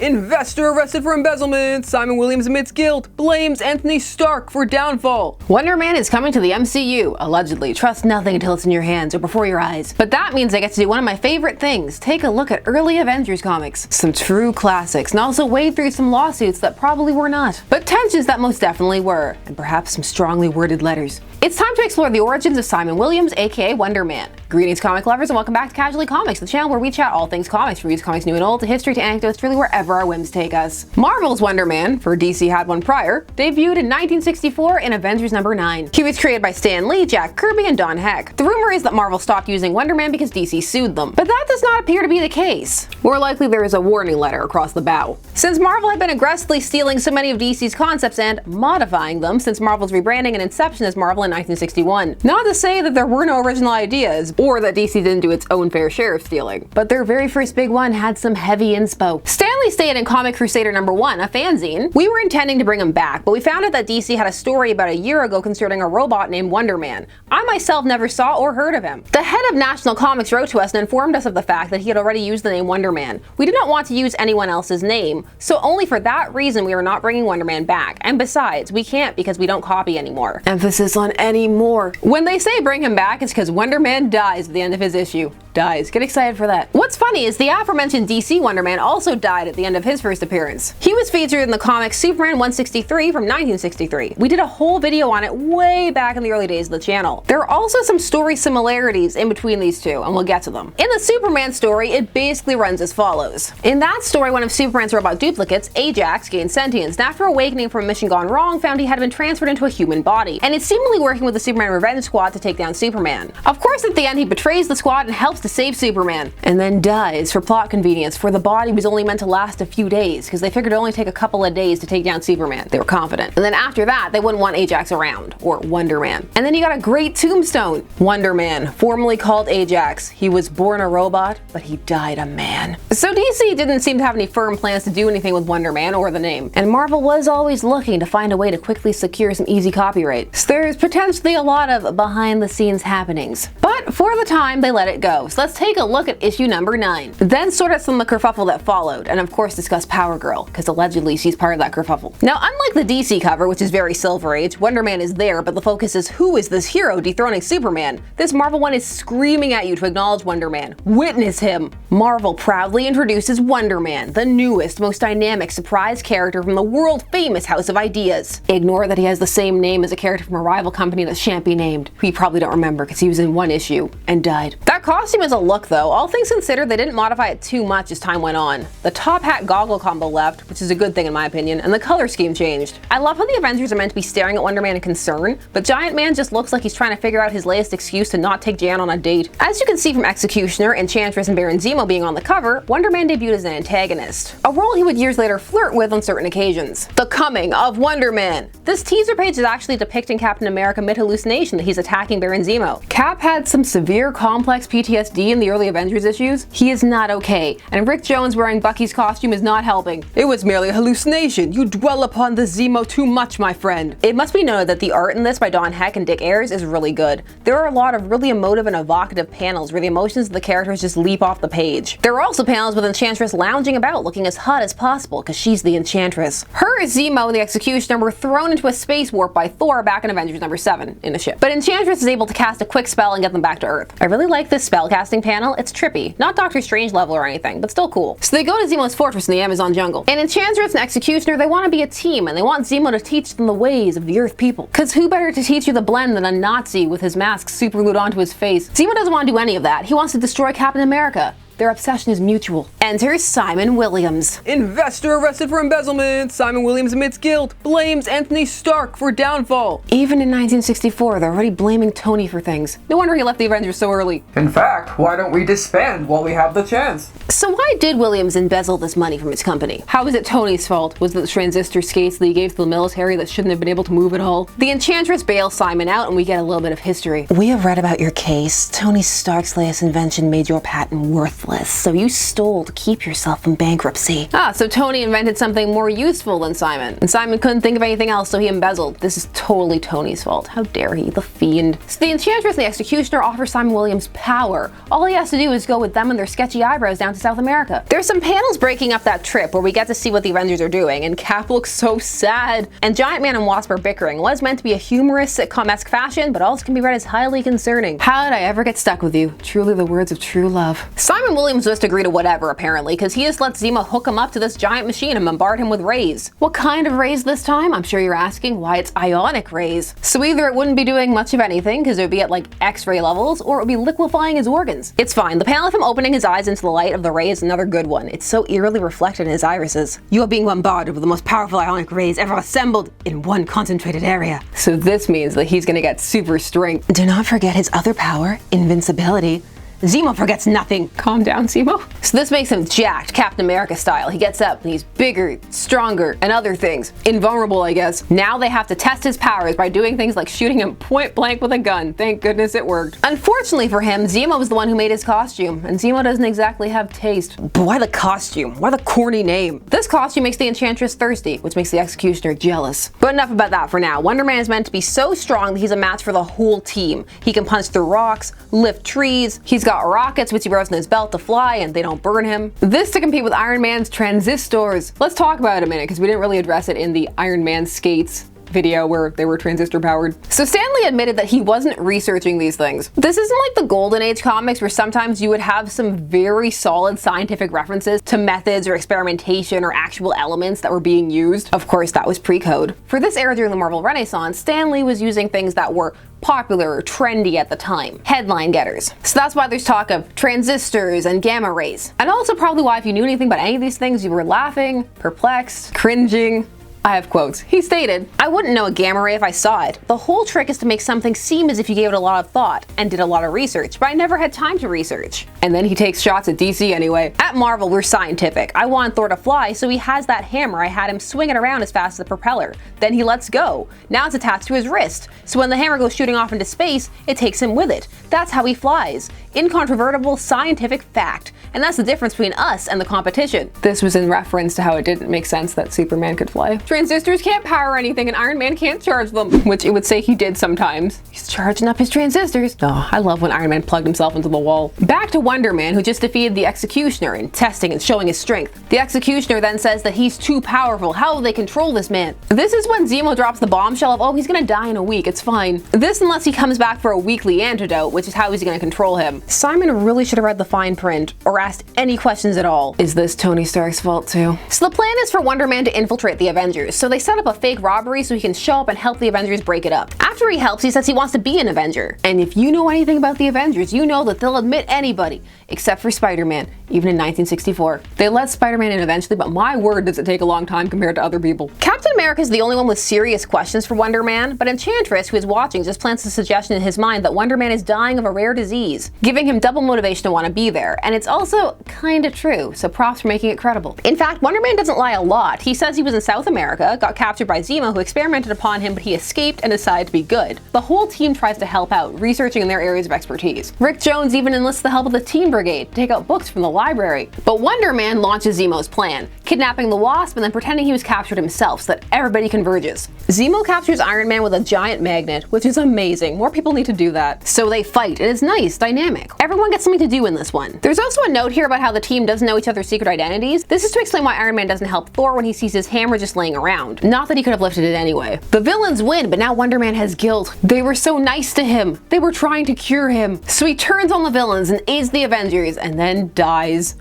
Investor arrested for embezzlement. Simon Williams admits guilt. Blames Anthony Stark for downfall. Wonder Man is coming to the MCU. Allegedly. Trust nothing until it's in your hands or before your eyes. But that means I get to do one of my favorite things. Take a look at early Avengers comics. Some true classics, and also wade through some lawsuits that probably were not. But tensions that most definitely were. And perhaps some strongly worded letters. It's time to explore the origins of Simon Williams, aka Wonder Man. Greetings comic lovers and welcome back to Casually Comics, the channel where we chat all things comics, reviews comics new and old, to history to anecdotes, really wherever our whims take us. Marvel's Wonder Man, for DC had one prior, debuted in 1964 in Avengers number 9. He was created by Stan Lee, Jack Kirby, and Don Heck. The rumor is that Marvel stopped using Wonder Man because DC sued them, but that does not appear to be the case. More likely there is a warning letter across the bow. Since Marvel had been aggressively stealing so many of DC's concepts and modifying them since Marvel's rebranding and inception as Marvel in 1961. Not to say that there were no original ideas, or that DC didn't do its own fair share of stealing, but their very first big one had some heavy inspo. Stan Lee stated in Comic Crusader number 1, a fanzine, "We were intending to bring him back, but we found out that DC had a story about a year ago concerning a robot named Wonder Man. I myself never saw or heard of him. The head of National Comics wrote to us and informed us of the fact that he had already used the name Wonder Man. We did not want to use anyone else's name, so only for that reason we are not bringing Wonder Man back. And besides, we can't because we don't copy anymore." Emphasis on anymore. When they say bring him back, it's because Wonder Man dies at the end of his issue. Dies. Get excited for that. What's funny is the aforementioned DC Wonder Man also died at the end of his first appearance. He was featured in the comic Superman 163 from 1963. We did a whole video on it way back in the early days of the channel. There are also some story similarities in between these two, and we'll get to them. In the Superman story, it basically runs as follows. In that story, one of Superman's robot duplicates, Ajax, gained sentience, and after awakening from a mission gone wrong, found he had been transferred into a human body, and is seemingly working with the Superman Revenge Squad to take down Superman. Of course, at the end, he betrays the squad and helps to save Superman, and then dies for plot convenience, for the body was only meant to last a few days, because they figured it only take a couple of days to take down Superman. They were confident. And then after that, they wouldn't want Ajax around, or Wonder Man. And then you got a great tombstone. Wonder Man, formerly called Ajax. He was born a robot, but he died a man. So DC didn't seem to have any firm plans to do anything with Wonder Man or the name, and Marvel was always looking to find a way to quickly secure some easy copyright. So there's potentially a lot of behind the scenes happenings. But for the time, they let it go. So let's take a look at issue number 9. Then sort out some of the kerfuffle that followed, and of course discuss Power Girl, because allegedly she's part of that kerfuffle. Now, unlike the DC cover, which is very Silver Age, Wonder Man is there, but the focus is who is this hero dethroning Superman? This Marvel one is screaming at you to acknowledge Wonder Man. Witness him! Marvel proudly introduces Wonder Man, the newest, most dynamic, surprise character from the world-famous House of Ideas. Ignore that he has the same name as a character from a rival company that shan't be named, who you probably don't remember because he was in one issue and died. That costume is a look though. All things considered, they didn't modify it too much as time went on. The top hat goggle combo left, which is a good thing in my opinion, and the color scheme changed. I love how the Avengers are meant to be staring at Wonder Man in concern, but Giant Man just looks like he's trying to figure out his latest excuse to not take Jan on a date. As you can see from Executioner, Enchantress, and Baron Zemo being on the cover, Wonder Man debuted as an antagonist, a role he would years later flirt with on certain occasions. The coming of Wonder Man. This teaser page is actually depicting Captain America mid-hallucination that he's attacking Baron Zemo. Cap had some severe complex PTSD in the early Avengers issues. He is not okay, and Rick Jones wearing Bucky's costume is not helping. It was merely a hallucination. You dwell upon the Zemo too much, my friend. It must be noted that the art in this by Don Heck and Dick Ayers is really good. There are a lot of really emotive and evocative panels where the emotions of the characters just leap off the page. There are also panels with Enchantress lounging about looking as hot as possible because she's the Enchantress. Her, Zemo, and the Executioner were thrown into a space warp by Thor back in Avengers number 7 in a ship. But Enchantress is able to cast a quick spell and get them back to Earth. I really like this spellcasting panel. It's trippy. Not Doctor Strange level or anything, but still cool. So they go to Zemo's fortress in the Amazon jungle. And Enchantress and Executioner, they want to be a team, and they want Zemo to teach them the ways of the Earth people. Cause who better to teach you the blend than a Nazi with his mask super glued onto his face? Zemo doesn't want to do any of that. He wants to destroy Captain America. Their obsession is mutual. Enter Simon Williams. Investor arrested for embezzlement. Simon Williams admits guilt. Blames Anthony Stark for downfall. Even in 1964, they're already blaming Tony for things. No wonder he left the Avengers so early. In fact, why don't we disband while we have the chance? So why did Williams embezzle this money from his company? How was it Tony's fault? Was it the transistor skates that he gave to the military that shouldn't have been able to move at all? The Enchantress bails Simon out and we get a little bit of history. We have read about your case. Tony Stark's latest invention made your patent worthless. worthless, so you stole to keep yourself from bankruptcy. So Tony invented something more useful than Simon, and Simon couldn't think of anything else, so he embezzled. This is totally Tony's fault. How dare he, the fiend. So the Enchantress and the Executioner offer Simon Williams power. All he has to do is go with them and their sketchy eyebrows down to South America. There's some panels breaking up that trip where we get to see what the Avengers are doing, and Cap looks so sad. And Giant Man and Wasp are bickering. What is meant to be a humorous sitcom-esque fashion, but also can be read as highly concerning. How did I ever get stuck with you? Truly the words of true love. Simon Williams just agreed to whatever, apparently, because he just lets Zemo hook him up to this giant machine and bombard him with rays. What kind of rays this time? I'm sure you're asking. Why, it's ionic rays. So either it wouldn't be doing much of anything, because it would be at like X-ray levels, or it would be liquefying his organs. It's fine. The panel of him opening his eyes into the light of the ray is another good one. It's so eerily reflected in his irises. You are being bombarded with the most powerful ionic rays ever assembled in one concentrated area. So this means that he's gonna get super strength. Do not forget his other power, invincibility. Zemo forgets nothing. Calm down, Zemo. So this makes him jacked, Captain America style. He gets up and he's bigger, stronger, and other things. Invulnerable, I guess. Now they have to test his powers by doing things like shooting him point blank with a gun. Thank goodness it worked. Unfortunately for him, Zemo was the one who made his costume, and Zemo doesn't exactly have taste. But why the costume? Why the corny name? This costume makes the Enchantress thirsty, which makes the Executioner jealous. But enough about that for now. Wonder Man is meant to be so strong that he's a match for the whole team. He can punch through rocks, lift trees, he's got rockets which he wears in his belt to fly and they don't burn him. This to compete with Iron Man's transistors. Let's talk about it a minute because we didn't really address it in the Iron Man skates video where they were transistor powered. So Stan Lee admitted that he wasn't researching these things. This isn't like the Golden Age comics where sometimes you would have some very solid scientific references to methods or experimentation or actual elements that were being used. Of course, that was pre-code. For this era during the Marvel Renaissance, Stan Lee was using things that were popular or trendy at the time. Headline getters. So that's why there's talk of transistors and gamma rays. And also probably why if you knew anything about any of these things, you were laughing, perplexed, cringing. I have quotes. He stated, "I wouldn't know a gamma ray if I saw it. The whole trick is to make something seem as if you gave it a lot of thought and did a lot of research, but I never had time to research." And then he takes shots at DC anyway. At Marvel, we're scientific. I want Thor to fly, so he has that hammer. I had him swing it around as fast as the propeller. Then he lets go. Now it's attached to his wrist. So when the hammer goes shooting off into space, it takes him with it. That's how he flies. Incontrovertible scientific fact. And that's the difference between us and the competition. This was in reference to how it didn't make sense that Superman could fly. Transistors can't power anything and Iron Man can't charge them, which it would say he did sometimes. He's charging up his transistors. Oh, I love when Iron Man plugged himself into the wall. Back to Wonder Man, who just defeated the Executioner in testing and showing his strength. The Executioner then says that he's too powerful. How will they control this man? This is when Zemo drops the bombshell of, oh, he's gonna die in a week, it's fine. This unless he comes back for a weekly antidote, which is how he's gonna control him. Simon really should have read the fine print or asked any questions at all. Is this Tony Stark's fault too? So the plan is for Wonder Man to infiltrate the Avengers. So they set up a fake robbery so he can show up and help the Avengers break it up. After he helps, he says he wants to be an Avenger. And if you know anything about the Avengers, you know that they'll admit anybody, except for Spider-Man, even in 1964. They let Spider-Man in eventually, but my word does it take a long time compared to other people. Captain America is the only one with serious questions for Wonder Man, but Enchantress, who is watching, just plants the suggestion in his mind that Wonder Man is dying of a rare disease, giving him double motivation to want to be there. And it's also kinda true, so props for making it credible. In fact, Wonder Man doesn't lie a lot. He says he was in South America, got captured by Zemo, who experimented upon him, but he escaped and decided to be good. The whole team tries to help out, researching in their areas of expertise. Rick Jones even enlists the help of the Teen Brigade to take out books from the library. But Wonder Man launches Zemo's plan, kidnapping the Wasp and then pretending he was captured himself so that everybody converges. Zemo captures Iron Man with a giant magnet, which is amazing. More people need to do that. So they fight, and it's nice, dynamic. Everyone gets something to do in this one. There's also a note here about how the team doesn't know each other's secret identities. This is to explain why Iron Man doesn't help Thor when he sees his hammer just laying around. Not that he could have lifted it anyway. The villains win, but now Wonder Man has guilt. They were so nice to him. They were trying to cure him. So he turns on the villains and aids the Avengers and then dies.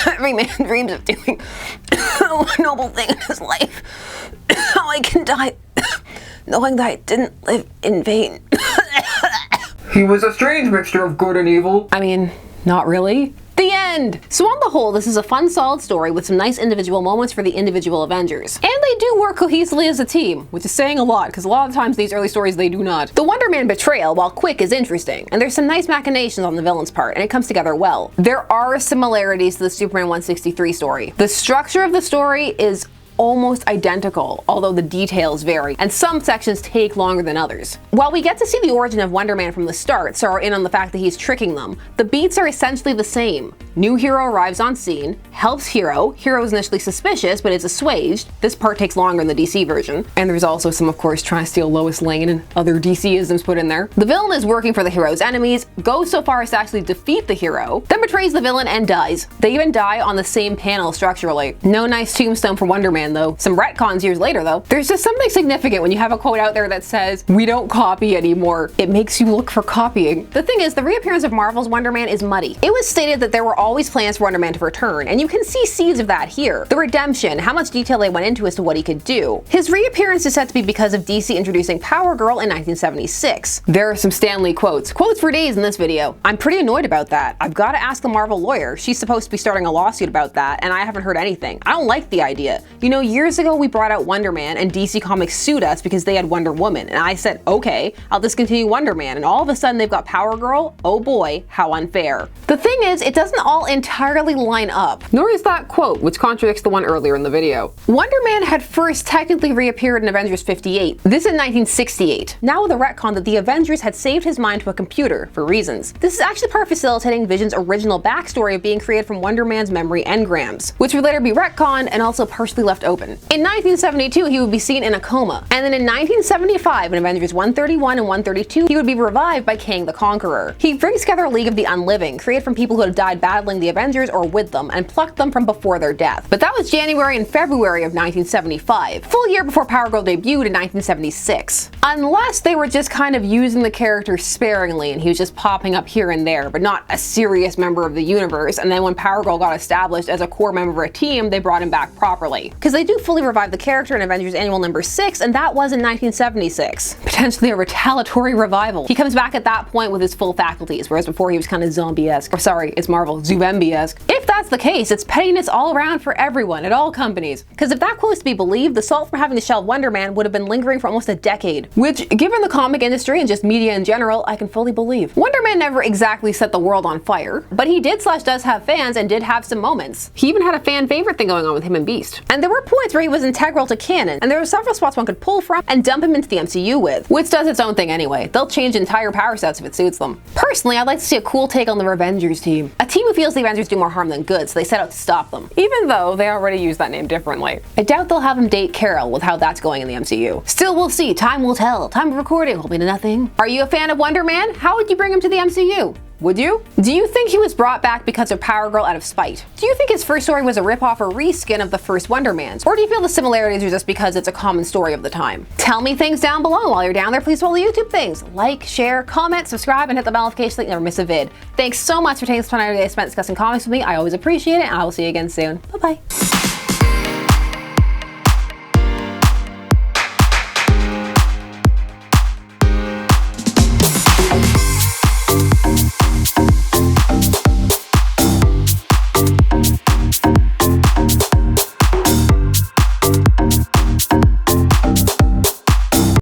Every man dreams of doing a noble thing in his life. How I can die knowing that I didn't live in vain. He was a strange mixture of good and evil. I mean, not really. The end! So on the whole, this is a fun, solid story with some nice individual moments for the individual Avengers. And they do work cohesively as a team, which is saying a lot, because a lot of times these early stories they do not. The Wonder Man betrayal, while quick, is interesting, and there's some nice machinations on the villain's part, and it comes together well. There are similarities to the Superman 163 story. The structure of the story is almost identical, although the details vary, and some sections take longer than others. While we get to see the origin of Wonder Man from the start, so are in on the fact that he's tricking them, the beats are essentially the same. New hero arrives on scene, helps hero is initially suspicious but is assuaged. This part takes longer in the DC version. And there's also some, of course, trying to steal Lois Lane and other DC-isms put in there. The villain is working for the hero's enemies, goes so far as to actually defeat the hero, then betrays the villain and dies. They even die on the same panel structurally. No nice tombstone for Wonder Man though. Some retcons years later though. There's just something significant when you have a quote out there that says, "We don't copy anymore." It makes you look for copying. The thing is, the reappearance of Marvel's Wonder Man is muddy. It was stated that there were always plans for Wonder Man to return, and you can see seeds of that here. The redemption, how much detail they went into as to what he could do. His reappearance is said to be because of DC introducing Power Girl in 1976. There are some Stan Lee quotes for days in this video. I'm pretty annoyed about that. I've got to ask the Marvel lawyer. She's supposed to be starting a lawsuit about that, and I haven't heard anything. I don't like the idea. You know, years ago we brought out Wonder Man and DC Comics sued us because they had Wonder Woman, and I said, okay, I'll discontinue Wonder Man, and all of a sudden they've got Power Girl? Oh boy, how unfair. The thing is, it doesn't all entirely line up, nor is that quote, which contradicts the one earlier in the video. Wonder Man had first technically reappeared in Avengers 58, this in 1968, now with a retcon that the Avengers had saved his mind to a computer for reasons. This is actually part of facilitating Vision's original backstory of being created from Wonder Man's memory engrams, which would later be retconned and also partially left open. In 1972, he would be seen in a coma, and then in 1975, in Avengers 131 and 132, he would be revived by Kang the Conqueror. He brings together a League of the Unliving, created from people who had died battling the Avengers or with them, and plucked them from before their death. But that was January and February of 1975, full year before Power Girl debuted in 1976. Unless they were just kind of using the character sparingly and he was just popping up here and there, but not a serious member of the universe, and then when Power Girl got established as a core member of a team, they brought him back properly. Because they do fully revive the character in Avengers Annual number 6, and that was in 1976. Potentially a retaliatory revival. He comes back at that point with his full faculties, whereas before he was kind of zombie-esque. Or sorry, it's Marvel, Zubembi-esque. If that's the case, it's pettiness all around for everyone, at all companies. Because if that quote is to be believed, the salt from having to shelve Wonder Man would have been lingering for almost a decade. Which, given the comic industry and just media in general, I can fully believe. Wonder Man never exactly set the world on fire, but he does have fans and did have some moments. He even had a fan favorite thing going on with him and Beast. And there were points where he was integral to canon, and there were several spots one could pull from and dump him into the MCU with, which does its own thing anyway. They'll change entire power sets if it suits them. Personally, I'd like to see a cool take on the Avengers team. A team who feels the Avengers do more harm than good, so they set out to stop them. Even though they already use that name differently. I doubt they'll have him date Carol with how that's going in the MCU. Still, we'll see. Time will tell. Time of recording will be to nothing. Are you a fan of Wonder Man? How would you bring him to the MCU? Would you? Do you think he was brought back because of Power Girl out of spite? Do you think his first story was a ripoff or reskin of the first Wonder Man's? Or do you feel the similarities are just because it's a common story of the time? Tell me things down below. While you're down there, please follow the YouTube things. Like, share, comment, subscribe, and hit the bell notification so you never miss a vid. Thanks so much for taking this time out of your day spent discussing comics with me. I always appreciate it, and I will see you again soon. Bye-bye.